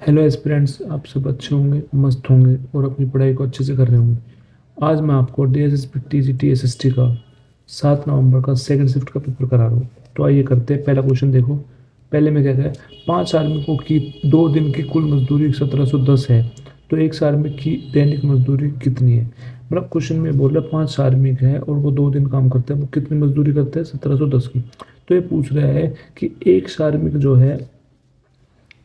Hello aspirants, आप सब अच्छे होंगे, मस्त होंगे और अपनी पढ़ाई को अच्छे से कर रहे होंगे। आज मैं आपको DSSP TGT SST का 7 नवंबर का सेकंड शिफ्ट का पेपर करा रहा हूँ। तो आइए करते हैं। पहला क्वेश्चन देखो। पहले में क्या है, 5 कार्मिकों की 2 दिन की कुल मजदूरी 1710 है, तो एक श्रमिक की दैनिक मजदूरी कितनी है। मतलब क्वेश्चन में बोल रहा है 5 श्रमिक है और वो 2 दिन काम करते हैं, वो कितनी मजदूरी करते हैं, 1710 की। तो ये पूछ रहा है कि एक श्रमिक जो है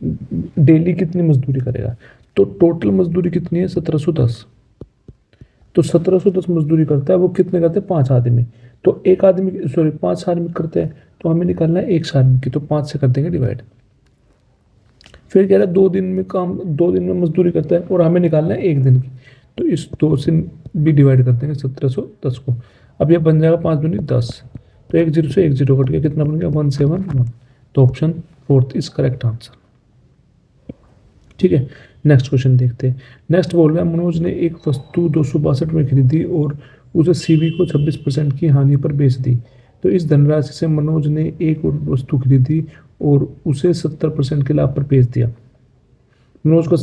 डेली कितनी मजदूरी करेगा। तो टोटल मजदूरी कितनी है, 1710। तो 1710 मजदूरी करता है, वो कितने करते हैं, 5 आदमी। तो एक आदमी, सॉरी, 5 श्रमिक करते हैं, तो हमें निकालना है एक श्रमिक की, तो 5 से कर देंगे डिवाइड। फिर कह रहा है 2 दिन में काम, 2 दिन में मजदूरी करता है और हमें निकालना है एक दिन की, तो इस 2 से भी डिवाइड कर देंगे 1710 को। अब ये बन जाएगा 5 दूनी 10। तो एक जीरो से एक जीरो कट गया, कितना बन गया, 171। तो option fourth is correct answer. ठीक है, नेक्स्ट क्वेश्चन देखते हैं। नेक्स्ट बोल रहा है, मनोज ने एक वस्तु 262 में खरीदी और उसे सीबी को 26% की हानि पर बेच दी। तो इस धनराशि से मनोज ने एक और वस्तु खरीदी और उसे 70% के लाभ पर बेच दिया। मनोज का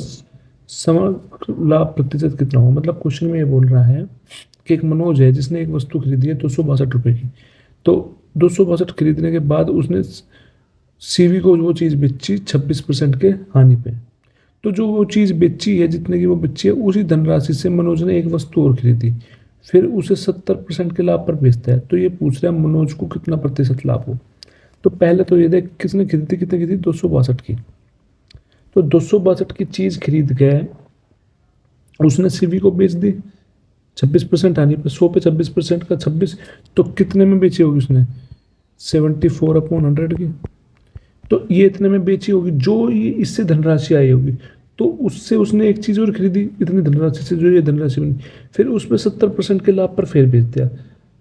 समग्र लाभ प्रतिशत कितना हो। मतलब क्वेश्चन में ये बोल रहा है कि एक मनोज है जिसने एक वस्तु खरीदी है 262 रुपये की। तो 262 खरीदने के बाद उसने सीवी को वो चीज़ बेची 26% के हानि पे। तो जो वो चीज़ बेची है, जितने की वो बेची है, उसी धनराशि से मनोज ने एक वस्तु और खरीदी, फिर उसे 70% के लाभ पर बेचता है। तो ये पूछ रहा है मनोज को कितना प्रतिशत लाभ हो। तो पहले तो ये देख, किसने खरीदी, कितने खरीदी, 262 की। तो 262 की चीज़ खरीद के उसने सीवी को बेच दी 26% हानि पर। 100 पे 26% का 26, तो कितने में बेची होगी उसने, 74/100 की। तो ये इतने में बेची होगी, जो ये इससे धनराशि आई होगी। तो उससे उसने एक चीज़ और खरीदी इतनी धनराशि से, जो ये धनराशि बनी। फिर उसमें 70% के लाभ पर फेर बेच दिया।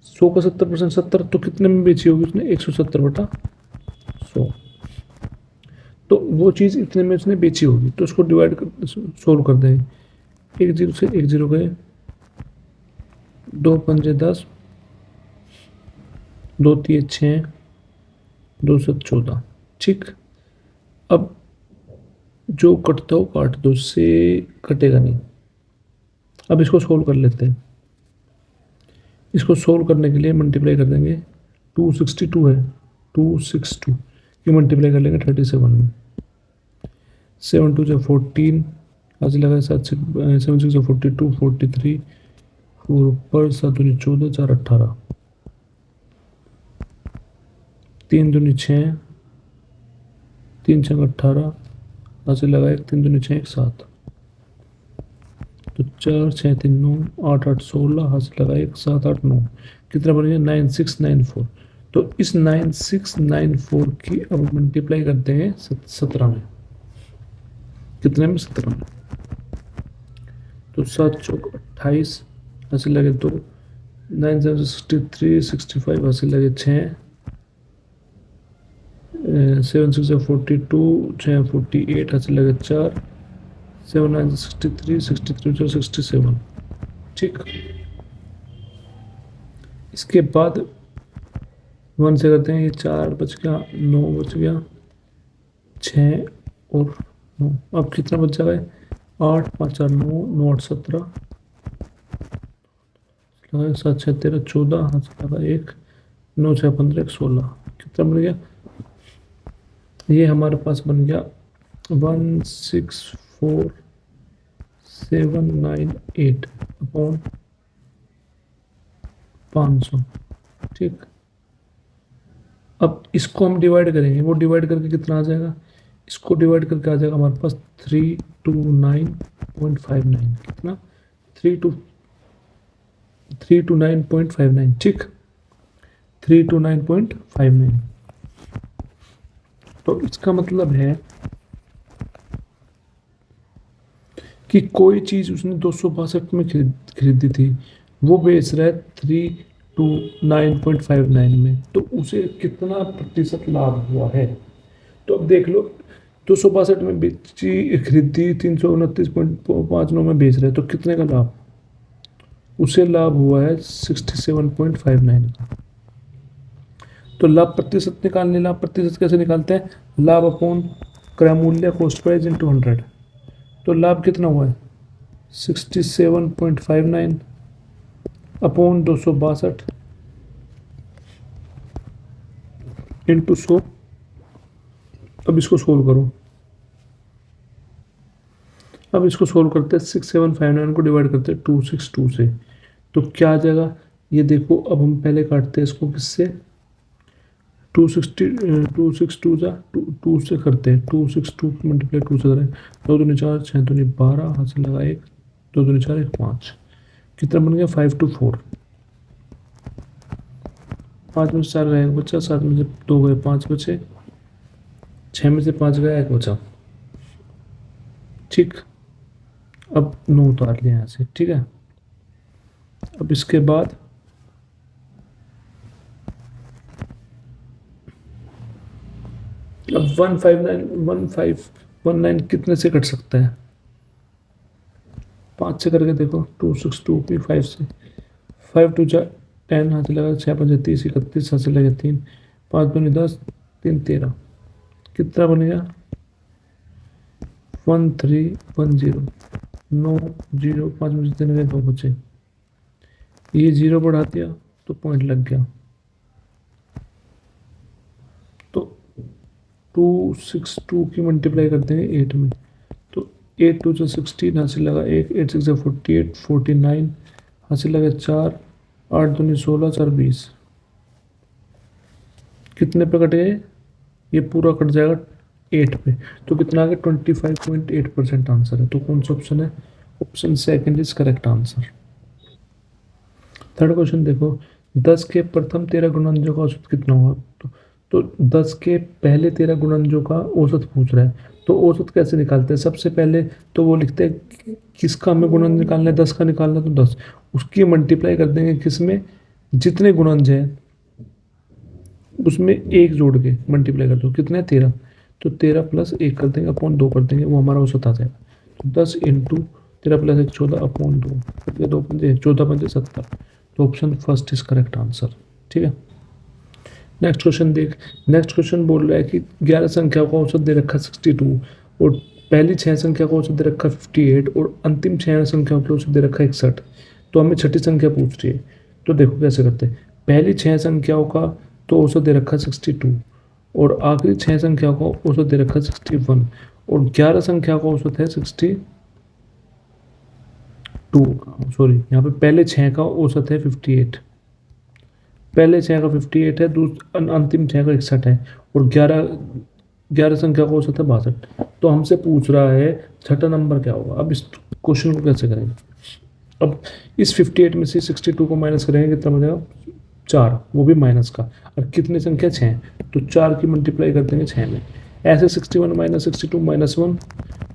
100 का 70%, 70, तो कितने में बेची होगी उसने, 170/100। तो वो चीज़ इतने में उसने बेची होगी, तो उसको डिवाइड कर, सोल्व कर देंगे। एक जीरो से एक जीरो गए, 2×5 = 10, 2×3 = 6, 2×7 = 14। ठीक। अब जो कटता हो काट दो, से कटेगा नहीं। अब इसको सोल्व कर लेते हैं। इसको सोल्व करने के लिए मल्टीप्लाई कर देंगे, 262 है, 262 की मल्टीप्लाई कर लेंगे 37 में। 7×2 = 14, आज लगा 7×6 = 42, 43, 4 ऊपर, 7×2 = 14, 4 = 18, 3×2 = 6, 3×6 = 18, आज लगा 1, 3×2 = 6, 1 7, तो 4 6 3 9, 8 8 16, हाथ लगा 1 7 8 9, कितना बन गया, 9694। तो इस 9694 की अब मल्टीप्लाई करते हैं 17 में। कितने में, 17 में। तो 7 चौक 28, हासिल लगे 2, 9 7 63, 65, हासिल लगे 6, 7 6 42, 6 48, हासिल लगे 4, 7 9 63, 63 67। ठीक। इसके बाद 1 से करते हैं, ये 4 बच गया, 9 बच गया, 6 और 9, अब कितना बच जाएगा, 8 5 4 9, 9 8 17, 7 6 13 14, हाथ से लगा 1, 9 6 15, 1 16, कितना बन गया, ये हमारे पास बन गया 164,798/500। ठीक। अब इसको हम डिवाइड करेंगे, वो डिवाइड करके कितना आ जाएगा, इसको डिवाइड करके आ जाएगा हमारे पास 329.59। कितना, 329.59। ठीक, 329.59। तो इसका मतलब है कि कोई चीज़ उसने 262 में खरीदी थी, वो बेच रहा है 329.59 में, तो उसे कितना प्रतिशत लाभ हुआ है। तो अब देख लो, 262 में बेची खरीदी, 329.59 में बेच रहे हैं, तो कितने का लाभ, उसे लाभ हुआ है 67.59 का। तो लाभ प्रतिशत निकालने, लाभ प्रतिशत कैसे निकालते हैं, लाभ अपॉन क्रय मूल्य, कॉस्ट प्राइस × 100। तो लाभ कितना हुआ है 67.59 अपॉन 262 इंटू 100। अब इसको सोल्व करो। अब इसको सोल्व करते हैं 6759 को डिवाइड करते हैं 262 से, तो क्या आ जाएगा ये देखो। अब हम पहले काटते हैं इसको किससे 262 जा टू से करते हैं 262 मल्टीप्लाई 2 से करें 2 दूनी 4 6 दूनी 12 हाथ से लगा 1 2 दूनी 4 1 5 कितना बन गया 524। 5 में से 4 गया 1 बचा 7 में से 2 गए 5 बचे 6 में से 5 गया 1 बचा। ठीक, अब 9 उतार लिया यहाँ से। ठीक है, अब इसके बाद अब 1519 कितने से कट सकता है 5 से करके देखो 262 भी 5 से 5 2 जा 10 हाथ से लगा 6 5 30 31 हाथ से लगा 3 5 दूनी 10 3 13 कितना बन गया 1310 9 0 5 में से 3 गए 2 बचे। ये 0 बढ़ा दिया तो पॉइंट लग गया। तो 262 की मल्टीप्लाई कर देंगे 8 में, तो 8 2 से 16 हासिल लगा 1 8 6 से 48 49 हासिल लगा 4 8 दूनी 16 4 20 कितने पे कट गए ये पूरा कट जाएगा 8 पे। तो कितना आ गया 25.8% आंसर है। तो कौन सा ऑप्शन है option second is correct answer. Third question देखो 10 के प्रथम 13 गुणनजों का औसत कितना हुआ। तो 10 के पहले 13 गुणनजों का औसत पूछ रहा है। तो औसत कैसे निकालते हैं सबसे पहले तो वो लिखते हैं किसका हमें गुणन निकालना है 10 का निकालना है, तो 10 उसकी मल्टीप्लाई कर देंगे किसमें जितने गुणनज है उसमें एक जोड़ के मल्टीप्लाई कर दो कितना है 13, तो 13 प्लस 1 कर देंगे अपॉन 2 कर देंगे वो हमारा औसत आ जाएगा। तो 10 इंटू 13 प्लस 1 14 अपॉन 2 2 पंजे 14 पंजे 70। तो option first is correct answer. ठीक है, नेक्स्ट क्वेश्चन देख। नेक्स्ट क्वेश्चन बोल रहा है कि 11 संख्या का औसत दे रखा 62 और पहली 6 संख्या का औसत दे रखा 58 और अंतिम 6 संख्याओं के औसत दे रखा 61। तो हमें छठी संख्या पूछ रही है। तो देखो कैसे करते हैं पहली 6 संख्याओं का तो औसत दे रखा 62 और आखिरी 6 संख्याओं का औसत दे रखा 61 और 11 संख्या का औसत है 62 सॉरी यहाँ पे पहले 6 का औसत है 58 पहले 6 का 58 है अंतिम 6 का 61 है और 11 संख्या का औसत है 62। तो हमसे पूछ रहा है छठा नंबर क्या होगा। अब इस क्वेश्चन को कैसे करेंगे। अब इस 58 में से 62 को माइनस करेंगे कितना बनेगा 4 वो भी माइनस का और कितनी संख्या 6 तो 4 की मल्टीप्लाई कर देंगे 6 में। ऐसे 61 माइनस 62 माइनस 1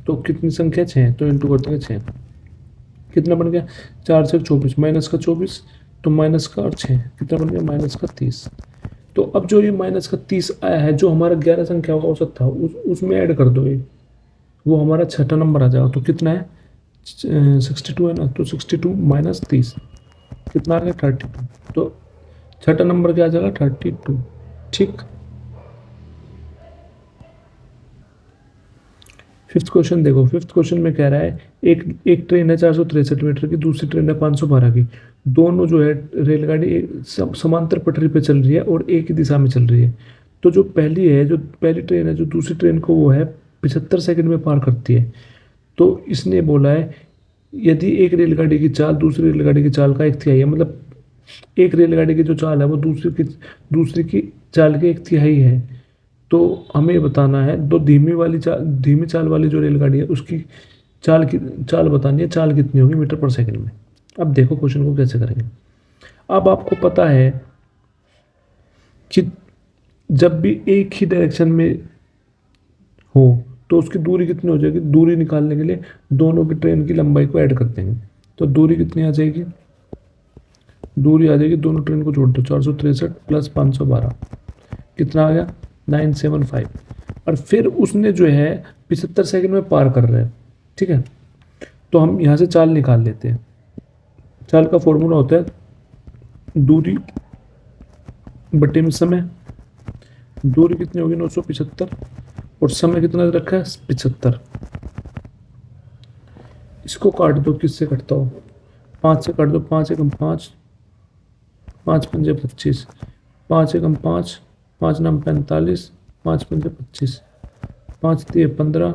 तो कितनी संख्या 6 तो इंटू कर देंगे 6 कितना बन गया 4 से 24 माइनस का 24 तो माइनस का और 6 कितना बन गया माइनस का 30। तो अब जो ये माइनस का 30 आया है जो हमारा 11 संख्या का औसत था उसमें ऐड कर दो ये वो हमारा छठा नंबर आ जाएगा। तो कितना है 62 है ना तो 62 माइनस 30 कितना आ गया 32। तो छठा नंबर क्या आ जाएगा 32। ठीक, फिफ्थ क्वेश्चन देखो। फिफ्थ क्वेश्चन में कह रहा है एक ट्रेन है 463 मीटर की दूसरी ट्रेन है 512 की दोनों जो है रेलगाड़ी समांतर पटरी पे चल रही है और एक ही दिशा में चल रही है। तो जो पहली ट्रेन है जो दूसरी ट्रेन को वो है 75 सेकंड में पार करती है। तो इसने बोला है यदि एक रेलगाड़ी की चाल दूसरी रेलगाड़ी की चाल का 1/3 है मतलब एक रेलगाड़ी की जो चाल है वो दूसरी की चाल के 1/3 है। तो हमें बताना है दो धीमी चाल वाली जो रेलगाड़ी है उसकी चाल बतानी है चाल कितनी होगी मीटर पर सेकंड में। अब देखो क्वेश्चन को कैसे करेंगे। अब आपको पता है कि जब भी एक ही डायरेक्शन में हो तो उसकी दूरी कितनी हो जाएगी। दूरी निकालने के लिए दोनों की ट्रेन की लंबाई को ऐड कर देंगे तो दूरी कितनी आ जाएगी दूरी आ जाएगी दोनों ट्रेन को जोड़ दो 463 प्लस 512 कितना आ गया 975 और फिर उसने जो है 75 सेकंड में पार कर रहा है। ठीक है, तो हम यहाँ से चाल निकाल लेते हैं। चाल का फॉर्मूला होता है दूरी बटे में समय। दूरी कितनी होगी 975 और समय कितना रखा है 75। इसको काट दो, किससे कटता हो, 5 से काट दो, 5 एकम 5, 5 पंजे 25, 5 एकम 5, 5 नम 45, 5 पंजे 25, 5 तिये 15,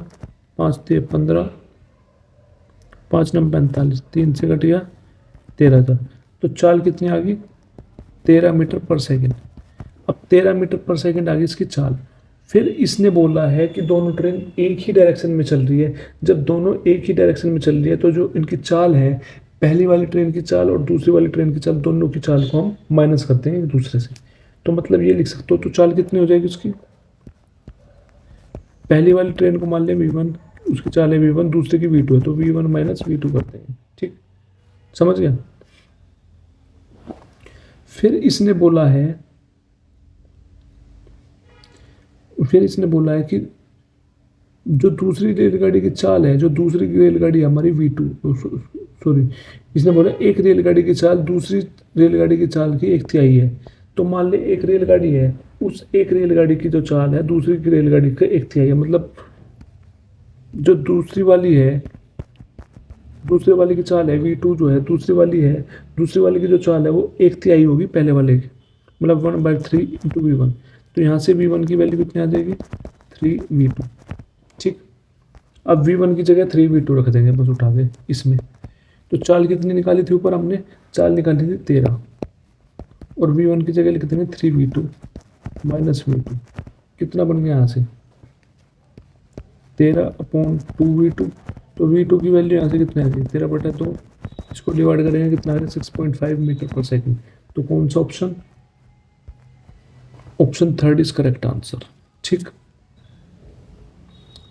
5 तिये 15, 5 नम 45, 3 से कट गया 13,000। तो चाल कितनी आ गई, 13 मीटर पर सेकेंड। अब 13 मीटर पर सेकेंड आ गई इसकी चाल। फिर इसने बोला है कि दोनों ट्रेन एक ही डायरेक्शन में चल रही है। जब दोनों एक ही डायरेक्शन में चल रही है तो जो इनकी चाल है, पहली वाली ट्रेन की चाल और दूसरी वाली ट्रेन की चाल, दोनों की चाल को हम माइनस करते हैं एक दूसरे से। तो मतलब ये लिख सकते हो, तो चाल कितनी हो जाएगी उसकी, पहली वाली ट्रेन को मान लिया V1, उसकी चाल है V1, दूसरे की V2 है, तो V1 माइनस V2 करते हैं। ठीक, समझ गया। फिर इसने बोला है कि जो दूसरी रेलगाड़ी की चाल है, जो दूसरी रेलगाड़ी हमारी V2, सॉरी, इसने बोला एक रेलगाड़ी की चाल दूसरी रेलगाड़ी की चाल की 1/3 है। तो मान ले एक रेलगाड़ी है, उस एक रेलगाड़ी की जो चाल है दूसरी की रेलगाड़ी का 1/3 है। मतलब जो दूसरी वाली की चाल है V2 जो है, दूसरी वाली की जो चाल है वो 1/3 होगी पहले वाले की, मतलब 1/3 इंटू V1। तो यहाँ से V1 की वैल्यू कितनी आ जाएगी, 3V2। ठीक, अब V1 की जगह 3V2 रख देंगे, बस उठा दे इसमें। तो चाल कितनी निकाली थी ऊपर हमने, चाल निकाली थी 13, और V1 की जगह लिख देंगे 3V2 माइनस V2। कितना बन गया यहाँ से, 13/2V2। तो V2 की वैल्यू यहाँ से कितनी आ गई, 13/2। इसको डिवाइड करेंगे कितना आ गया, 6.5 मीटर पर सेकेंड। तो कौन सा option, option 3 is correct answer. ठीक,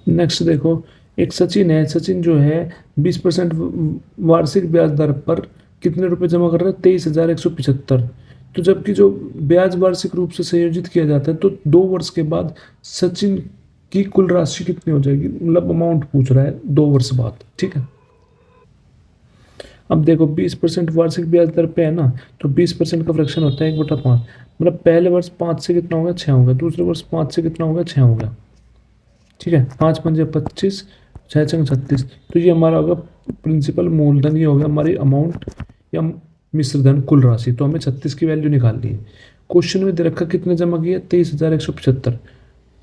नेक्स्ट देखो, एक सचिन है, सचिन जो है 20% वार्षिक ब्याज दर पर कितने रुपए जमा कर रहा है, 23,175। तो जबकि जो ब्याज वार्षिक रूप से संयोजित किया जाता है, तो 2 वर्ष के बाद सचिन की कुल राशि कितनी हो जाएगी, मतलब अमाउंट पूछ रहा है 2 वर्ष बाद। ठीक है, अब देखो 20% वार्षिक ब्याज दर पे है ना, तो 20% का फ्रैक्शन होता है 1/5। मतलब पहले वर्ष 5 से कितना होगा, 6 होगा, दूसरे वर्ष 5 से कितना होगा, 6 होगा। ठीक है, 5 पंजे 25, 6 छंग 36। तो ये हमारा होगा प्रिंसिपल मूलधन, ये हो गया हमारी अमाउंट या मिश्र धन कुल राशि। तो हमें 36 की वैल्यू निकालनी है। क्वेश्चन में दे रखा कितने जमा किया, 23,175।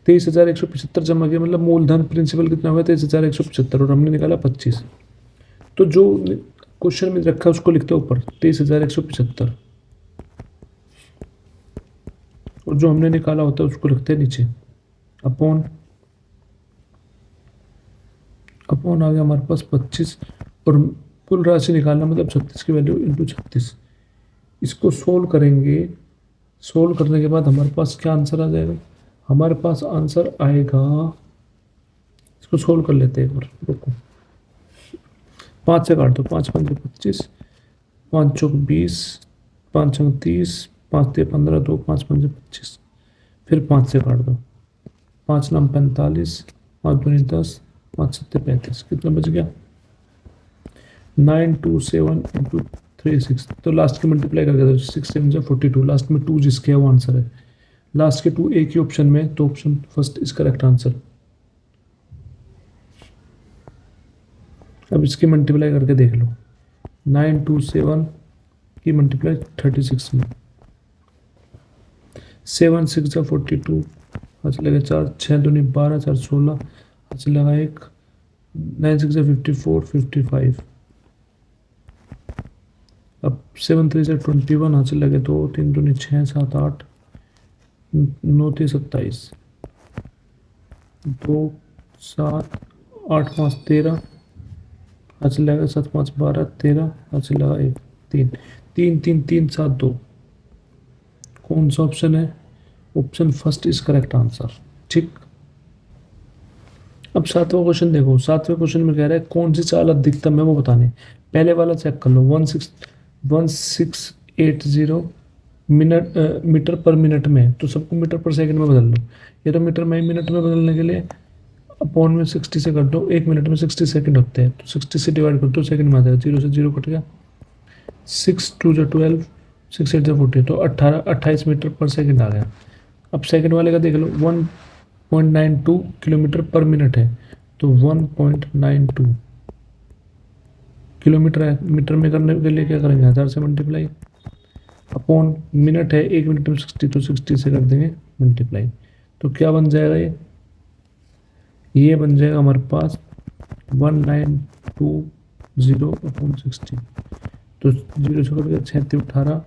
23,175 जमा किया, मतलब मूलधन प्रिंसिपल कितना होगा, 23,175, और हमने निकाला 25। तो जो क्वेश्चन में रखा है उसको लिखते हैं ऊपर 23,175, और जो हमने निकाला होता है उसको लिखते हैं नीचे। अपॉन आ गया हमारे पास 25, और कुल राशि निकालना मतलब 36 की वैल्यू इंटू 36। इसको सोल्व करेंगे, सोल्व करने के बाद हमारे पास क्या आंसर आ जाएगा, हमारे पास आंसर आएगा, इसको सोल्व कर लेते हैं एक बार, रुको। 5 से काट दो, 5 पंजे 25, 5 चौक 20, 5 छंग 30, 5 तिये 15, 2 5 पंजे 25। फिर 5 से काट दो, 5 नम 45, 5 दूनी 10, 5 सत्ते 35। कितना बच गया, 927 इंटू 36। तो लास्ट की मल्टीप्लाई करके दो, 6 7 जा 42, लास्ट में 2 जिसके है वो आंसर है। लास्ट के 2 एक ही ऑप्शन में, तो option first is correct answer. अब इसकी मल्टीप्लाई करके देख लो, 927 की मल्टीप्लाई 36 में, 7 6 जा 42, हाथ चलेगा 4, 6 दूनी 12, 4 16, हाथ चलेगा 1, 9 6 जा 54, 55। अब 7 3 जा 21, हाथ चलेगा 2, 3 दूनी 6, 7 8, 9 3 27, 2 7 8 5 13, हाथ चलेगा 7 5 12 13, हाथ चलेगा 1 3 3 3 3 7 2। कौन सा ऑप्शन है, option first is correct answer. ठीक, अब 7वां क्वेश्चन देखो। 7वें क्वेश्चन में कह रहा है कौन सी चाल अधिकतम है वो बताने। पहले वाला चेक कर लो, 1680 मीटर पर मिनट में, तो सबको मीटर पर सेकंड में बदल लो। ये तो मीटर में, मिनट में बदलने के लिए अपॉन में 60 से कर दो, 1 मिनट में 60 सेकंड होते हैं, तो 60 से डिवाइड कर दो, सेकंड में आ जाएगा, 0 से 0 कट गया, 6 2 जा 12, 6 8 जा 40, तो 28 मीटर पर सेकंड आ गया। अब सेकंड वाले का देख लो, 1.92 किलोमीटर पर मिनट है, तो 1.92 किलोमीटर है, मीटर में करने के लिए क्या करेंगे 1000 से मल्टीप्लाई, अपॉन मिनट है 1 मिनट में 60, तो 60 से कर देंगे मल्टीप्लाई। तो क्या बन जाएगा ये बन जाएगा हमारे पास 1920/60। तो 0 से कट गया 6 × 18,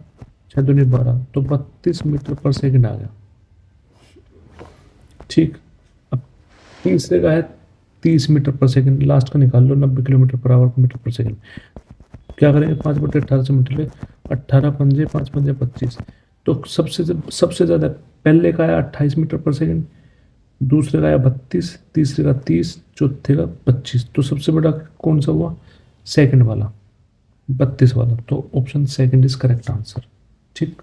6 दूनी 12, तो 32 मीटर पर सेकंड आ गया। ठीक, अब तीसरे का है 30 मीटर पर सेकंड, लास्ट का निकाल लो 90 किलोमीटर पर आवर मीटर पर सेकंड। क्या करेंगे 5/18 से मल्टीप्लाई, 18 पंजे 5 पंजे 25। तो सबसे ज़्यादा पहले का आया 28 मीटर पर सेकंड, दूसरे का आया 32, तीसरे का 30, चौथे का 25। तो सबसे बड़ा कौन सा हुआ सेकंड वाला 32 वाला। तो option second is correct answer. ठीक,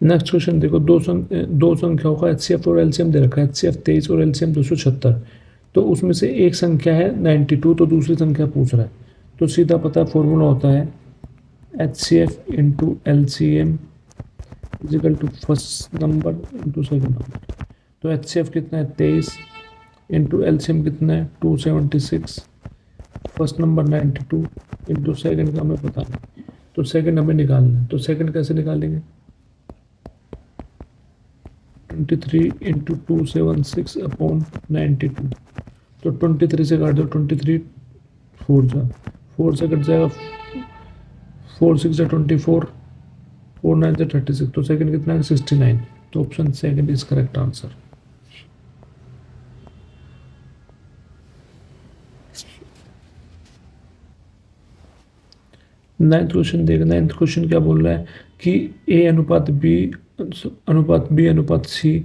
नेक्स्ट क्वेश्चन देखो, दो संख्याओं का एचसीएफ और एलसीएम दे रखा है, एचसीएफ 23 और एलसीएम 276। तो उसमें से एक संख्या है 92, तो दूसरी संख्या पूछ रहा है। तो सीधा पता है फॉर्मूला होता है HCF into LCM is equal to first number into second number. तो एचसीएफ कितना है 23, इंटू एलसीएम कितना है 276, फर्स्ट नंबर 92, इंटू सेकेंड का हमें पता नहीं, तो सेकेंड हमें निकालना है। तो सेकेंड कैसे निकालेंगे 23 इंटू 276/92। तो 23 से काट दो, 23 4 से कट जाएगा, 4 6 से 24, 4 9 से 36। तो सेकंड कितना है 69। तो option second is correct answer. Ninth question देख, नाइन्थ क्वेश्चन क्या बोल रहा है कि ए अनुपात बी अनुपात सी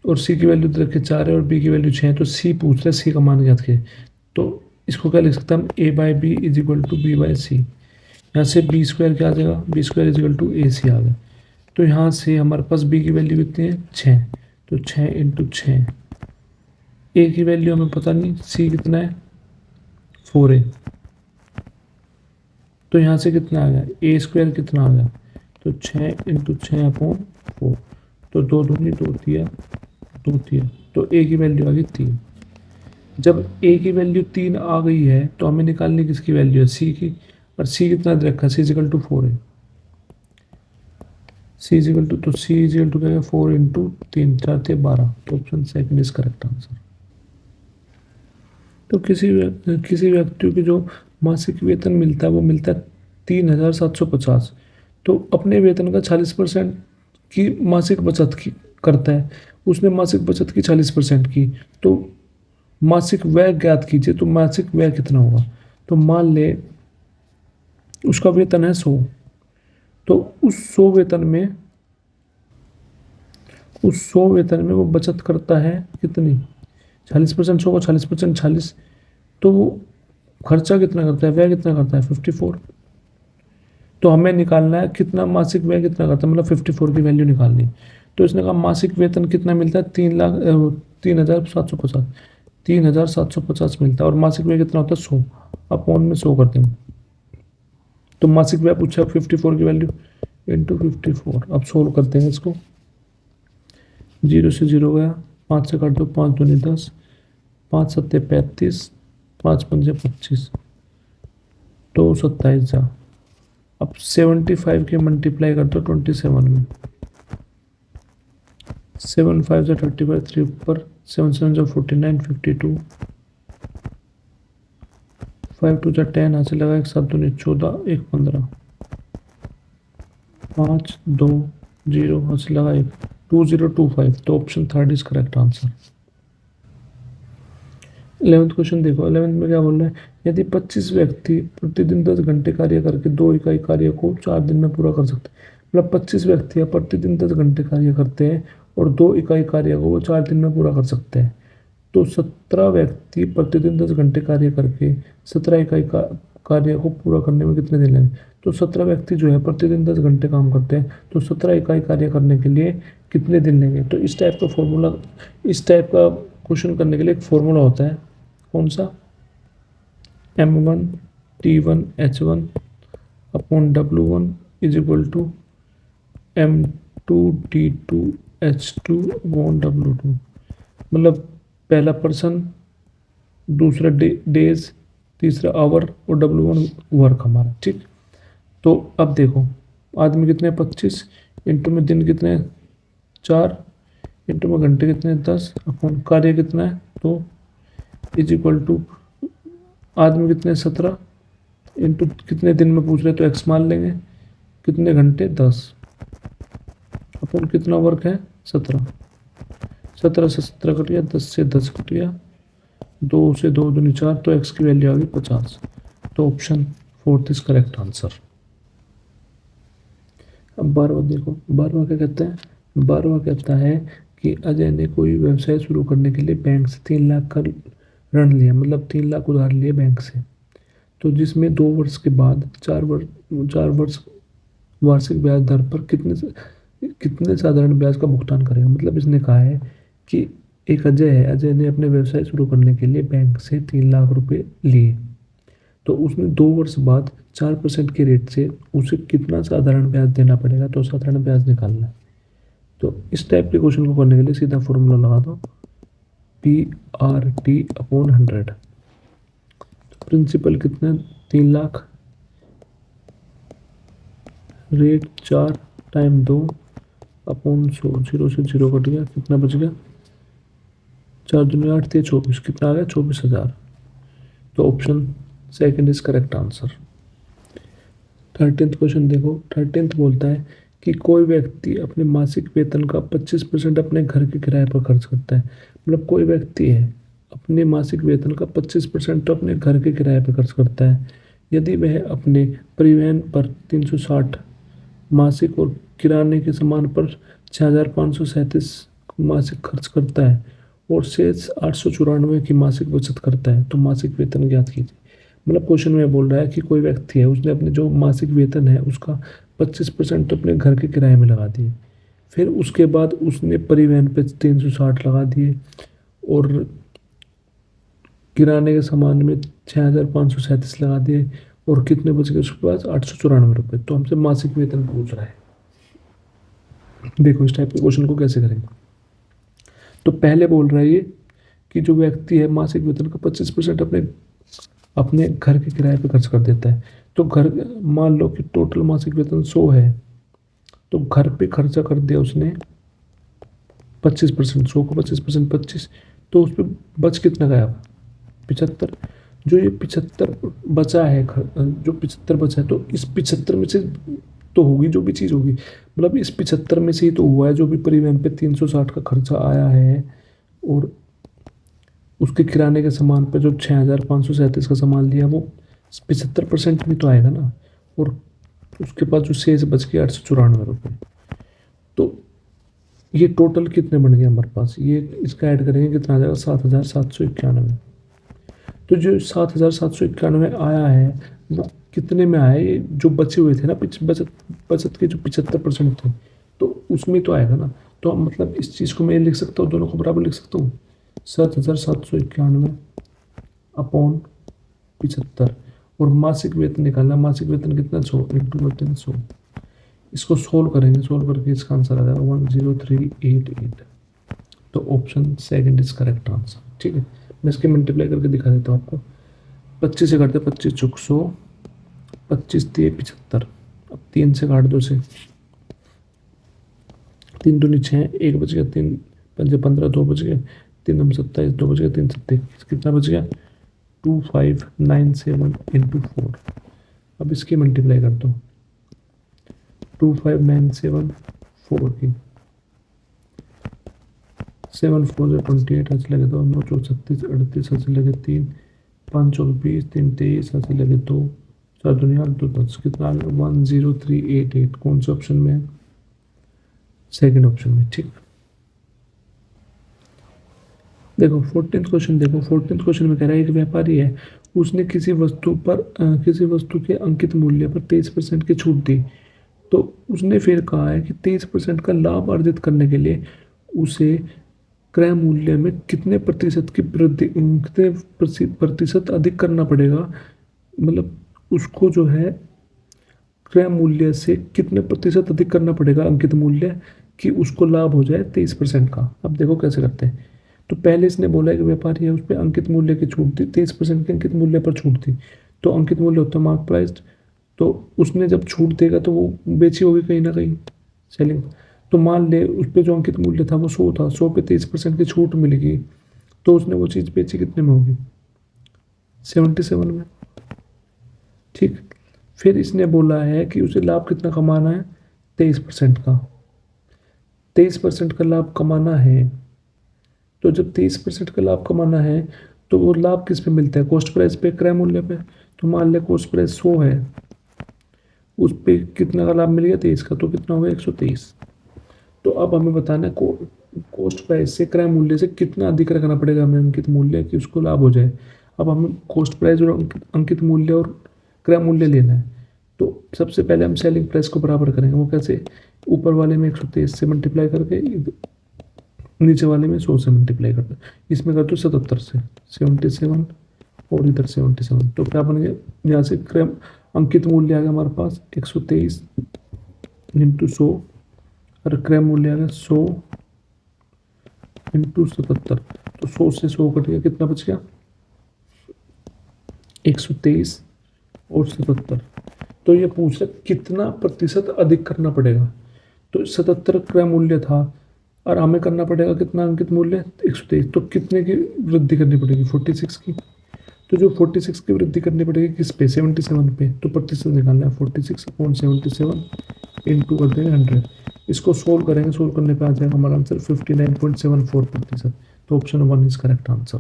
और सी की वैल्यू दे रखे 4 है और बी की वैल्यू 6 है। तो सी पूछ रहा है सी का मान ज्ञात किए। तो इसको क्या लिख सकते हैं हम A/B इजिक्वल टू B/C। यहाँ से बी स्क्वायर क्या आ जाएगा, बी स्क्वायर इजिकल टू ए सी आ गया। तो यहाँ से हमारे पास बी की वैल्यू कितनी है 6, तो 6 इंटू 6। ए की वैल्यू हमें पता नहीं, सी कितना है 4 है। तो यहाँ से कितना आ गया ए स्क्वायर कितना आ गया, तो 6 इंटू 6/4। तो 2 दूनी 2 तिया 2 तिया। तो ए की वैल्यू आ गई 3। जब ए की वैल्यू 3 आ गई है तो हमें निकालनी किसकी वैल्यू है सी की, और सी कितना दे रखा है सी इजिकल टू 4 है। सी इजिकल टू, तो सी इजिकल टू क्या है 4 इंटू 3 4 × 12। तो option second is correct answer. तो किसी व्यक्ति की जो मासिक वेतन मिलता है वो मिलता है 3750। तो अपने वेतन का 40% की मासिक बचत की करता है, उसने मासिक बचत की 40% की। तो मासिक व्यय ज्ञात कीजिए, तो मासिक व्यय कितना होगा। तो मान ले उसका वेतन है 100, तो उस 100 वेतन में वो बचत करता है कितनी 40%, 100 को 40%, 40। तो वो खर्चा कितना करता है, व्यय कितना करता है 54। तो हमें निकालना है कितना मासिक व्यय कितना करता है, मतलब 54 की वैल्यू निकालनी। तो इसने कहा मासिक वेतन कितना मिलता है 3750, 3750 मिलता है, और मासिक व्यय कितना होता है 100 अपॉन में 100 करते हैं। तो मासिक व्यय पूछा 54 की वैल्यू इंटू 54। अब सोल्व करते हैं इसको, 0 से 0 गया, 5 से काट दो, 5 दूनी 10, 5 सत्ते 35, 5 पंजे 25, 2 27 जा। अब 75 के मल्टीप्लाई कर दो 27 में, 7 5 से 35, 3 ऊपर, 7 7 से 49, 52, 5 2 से 10, हासिल लगा 1 7 दूनी 14, 1 15, 5 2 0, हासिल लगा 1 2025। तो option third is correct answer. 11th question देखो, 11th में क्या बोल रहा है, यदि 25 व्यक्ति प्रतिदिन 10 घंटे कार्य करके 2 इकाई कार्य को 4 दिन में पूरा कर सकते हैं, मतलब 25 व्यक्ति प्रतिदिन 10 घंटे कार्य करते हैं और 2 इकाई कार्य को वो 4 दिन में पूरा कर सकते हैं। तो 17 व्यक्ति प्रतिदिन 10 घंटे कार्य करके 17 इकाई कार्य को पूरा करने में कितने दिन लगेंगे। तो 17 व्यक्ति जो है प्रतिदिन 10 घंटे काम करते हैं, तो 17 इकाई कार्य करने के लिए कितने दिन लेंगे। तो इस टाइप का फॉर्मूला, इस टाइप का क्वेश्चन करने के लिए एक फॉर्मूला होता है, कौन सा, M1 T1 H1 upon W1 is equal to M2 T2 H2 upon W2। मतलब पहला पर्सन, दूसरा डेज, तीसरा आवर और W1 वर्क हमारा, ठीक। तो अब देखो आदमी कितने 25 इंटू में दिन कितने 4 इंटू में घंटे कितने 10 अपन कार्य कितना है तो इज इक्वल टू आदमी कितने 17 इंटू कितने दिन में पूछ रहे तो एक्स मान लेंगे, कितने घंटे 10 अपन कितना वर्क है 17, 17 से 17 कट गया, 10 से 10 कट गया, 2 से 2 दूनी 4, तो एक्स की वैल्यू आ गई 50। तो ऑप्शन 4 इज करेक्ट आंसर। अब 12वां देखो, 12वां क्या कहता है, 12वां कहता है कि अजय ने कोई व्यवसाय शुरू करने के लिए बैंक से 3 लाख का ऋण लिया, मतलब 3 लाख उधार लिए बैंक से, तो जिसमें 2 वर्ष के बाद 4 वर्ष वार्षिक ब्याज दर पर कितने साधारण ब्याज का भुगतान करेगा। मतलब इसने कहा है कि एक अजय है, अजय ने अपने व्यवसाय शुरू करने के लिए बैंक से 3 लाख रुपए लिए, तो उसने 2 वर्ष बाद 4% के रेट से उसे कितना साधारण ब्याज देना पड़ेगा, तो साधारण ब्याज निकालना है। तो इस टाइप के क्वेश्चन को करने के लिए सीधा फॉर्मूला लगा दो PRT/100। तो प्रिंसिपल कितना 3 लाख, रेट 4 टाइम 2 अपॉन 100, 0 से 0 कट गया, कितना बच गया 4 दूनी 8 थे 24, कितना आ गया 24,000। तो option second is correct answer. 13th question देखो, 13th बोलता है कि कोई व्यक्ति अपने मासिक वेतन का 25% अपने घर के किराए पर खर्च करता है। मतलब कोई व्यक्ति है अपने मासिक वेतन का 25% तो अपने घर के किराए पर खर्च करता है। यदि वह अपने परिवहन पर 360 मासिक और किराने के सामान पर 6,537 मासिक खर्च करता है और शेष 894 की मासिक बचत करता है, तो मासिक वेतन ज्ञात कीजिए। मतलब क्वेश्चन में बोल रहा है कि कोई व्यक्ति है, उसने अपने जो मासिक वेतन है उसका 25% तो अपने घर के किराए में लगा दिए, फिर उसके बाद उसने परिवहन पे 360 लगा दिए और किराने के सामान में 6,537 लगा दिए, और कितने बच गए उसके पास 894 रुपये। तो हमसे मासिक वेतन पूछ रहा है। देखो इस टाइप के क्वेश्चन को कैसे करेंगे। तो पहले बोल रहा है ये कि जो व्यक्ति है मासिक वेतन का 25% अपने घर के किराए पे खर्च कर देता है। तो घर, मान लो कि टोटल मासिक वेतन 100 है, तो घर पे खर्चा कर दिया उसने 25%, 100 का 25%, 25, तो उस पर बच कितना गया 75। जो ये 75 बचा है, जो 75 बचा है, तो इस 75 में से तो होगी जो भी चीज़ होगी, मतलब इस 75 में से ही तो हुआ है जो भी परिवहन पे 360 का खर्चा आया है, और उसके किराने के सामान पे जो 6,537 का सामान लिया वो 75% में तो आएगा ना, और उसके पास जो शेष बच गया 894 रुपये। तो ये टोटल कितने बन गए हमारे पास, ये इसका ऐड करेंगे कितना आ जाएगा 7,791। तो जो 7,791 आया है वो कितने में आया, ये जो बचे हुए थे ना बचत के जो 75% थे, तो उसमें तो आएगा ना। तो मतलब इस चीज़ को मैं लिख सकता हूँ, दोनों को बराबर लिख सकता हूँ, 7,791 अपॉन 75, और मासिक वेतन निकालना, मासिक वेतन कितना 100 इंटू वेतन 100। इसको सोल्व करेंगे, सोल्व करके इसका आंसर आ जाएगा 10388। तो option second is correct answer. ठीक है, मैं इसके मल्टीप्लाई करके दिखा देता हूँ आपको। 25 से काटते 25 चौक 100, 25 दिए 75, अब 3 से काट 2 से, 3 दूनी 6, 1 बच गया, 3 पंजे 15, 2 बच गए, 3 हम 27, 2 बच गया, 3 27, कितना बच गया 2597 इंटू 4। अब इसकी मल्टीप्लाई कर दो, 2597 4 की, 7 4 से 28 हंस लगे 2, 9 4 36 38 हंस लगे 3, 5 चौक 20, 3 23 हंस लगे 2, 4 दुनिया 2 10, कितना 10388। कौन से ऑप्शन में है, सेकंड ऑप्शन में। ठीक, देखो 14th क्वेश्चन देखो, 14th क्वेश्चन में कह रहा है एक व्यापारी है, उसने किसी वस्तु के अंकित मूल्य पर 23% की छूट दी, तो उसने फिर कहा है कि 23% का लाभ अर्जित करने के लिए उसे क्रय मूल्य में कितने प्रतिशत अधिक करना पड़ेगा। मतलब उसको जो है क्रय मूल्य से कितने प्रतिशत अधिक करना पड़ेगा अंकित मूल्य, कि उसको लाभ हो जाए 23% का। अब देखो कैसे करते हैं। तो पहले इसने बोला है कि व्यापारी है, उस पर अंकित मूल्य की छूट थी, 23% के अंकित मूल्य पर छूट थी। तो अंकित मूल्य होता है मार्क प्राइस, तो उसने जब छूट देगा तो वो बेची होगी कहीं ना कहीं सेलिंग। तो मान ले उस पर जो अंकित मूल्य था वो 100 था, 100 पे 23% की छूट मिलेगी, तो उसने वो चीज़ बेची कितने में होगी, 77 में। ठीक, फिर इसने बोला है कि उसे लाभ कितना कमाना है, 23% का, 23% का लाभ कमाना है। तो जब 23% का लाभ कमाना है तो वो लाभ किस पे मिलता है, कॉस्ट प्राइस पे, क्रय मूल्य पे। तो मान ले कॉस्ट प्राइस 100 है, उस पे कितना का लाभ मिल गया, 23 का, तो कितना होगा, 123। तो अब हमें बताना है कॉस्ट प्राइस से क्रय मूल्य से कितना अधिक रखना पड़ेगा हमें अंकित मूल्य कि उसको लाभ हो जाए। अब हमें कॉस्ट प्राइस और अंकित मूल्य और क्रय मूल्य लेना है। तो सबसे पहले हम सेलिंग प्राइस को बराबर करेंगे, वो कैसे, ऊपर वाले में 123 से मल्टीप्लाई करके, नीचे वाले में 100 से मल्टीप्लाई करके, इसमें कर दो 77 से, 77 और इधर 77। तो क्या बन गया, यहाँ से क्रय अंकित मूल्य आ गया हमारे पास 123 इंटू 100 और क्रय मूल्य आ गया 100 इंटू 77। तो 100 से 100 कट गया, कितना बच गया, 123 और 77। तो ये पूछ रहा कितना प्रतिशत अधिक करना पड़ेगा। तो 77 क्रय मूल्य था और हमें करना पड़ेगा कितना अंकित मूल्य, 123। तो कितने की वृद्धि करनी पड़ेगी, 46 की। तो जो 46 की वृद्धि करनी पड़ेगी किस पे, 77 पे। तो प्रतिशत निकालना है, 46/77 इंटू कर देंगे 100। इसको सोल्व करेंगे, सोल्व करने पे आ जाएगा हमारा आंसर 59.74%। तो option 1 is correct answer.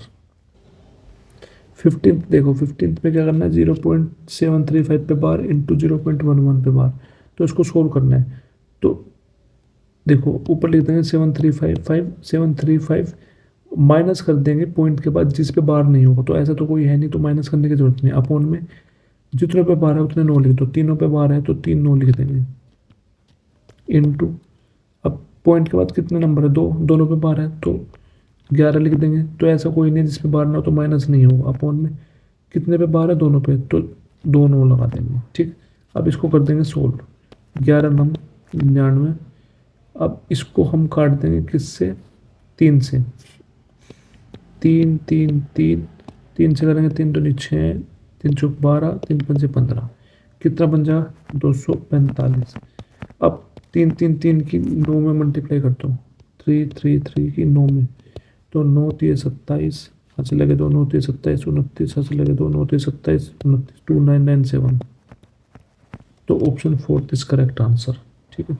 15th देखो, 15th पे क्या करना है, 0.735 पे बार इंटू 0.11 पे बार। तो इसको सोल्व करना है। तो देखो ऊपर लिख देंगे 735 माइनस कर देंगे पॉइंट के बाद जिस पे बार नहीं होगा। तो ऐसा तो कोई है नहीं, तो माइनस करने की जरूरत नहीं। अपॉन में जितने पे बार है उतने 9 लिख दो, तीनों पे बार है तो 3 9 लिख देंगे इंटू, अब पॉइंट के बाद कितने नंबर है, 2, दोनों पे बार है तो 11 लिख देंगे। तो ऐसा कोई नहीं जिसपे बार ना हो तो माइनस नहीं होगा। अपॉन में कितने पे बार है, दोनों पे, तो 2 9 लगा देंगे। ठीक, अब इसको कर देंगे सोल्व, 11 9 99। अब इसको हम काट देंगे किससे, 3 से, 3 3 3 3 से करेंगे, 3 दूनी 6, 3 चौक 12, 3 पंजे 15, कितना बन जाएगा, 245। अब 3 3 3 की 9 में मल्टीप्लाई करता हूँ, 3 3 3 की 9 में, तो 9 3 27, हंस लगे 2 9 3 27 29, हंस लगे 2 9 3 27 29, 2997। तो ऑप्शन 4 इज करेक्ट आंसर। ठीक है।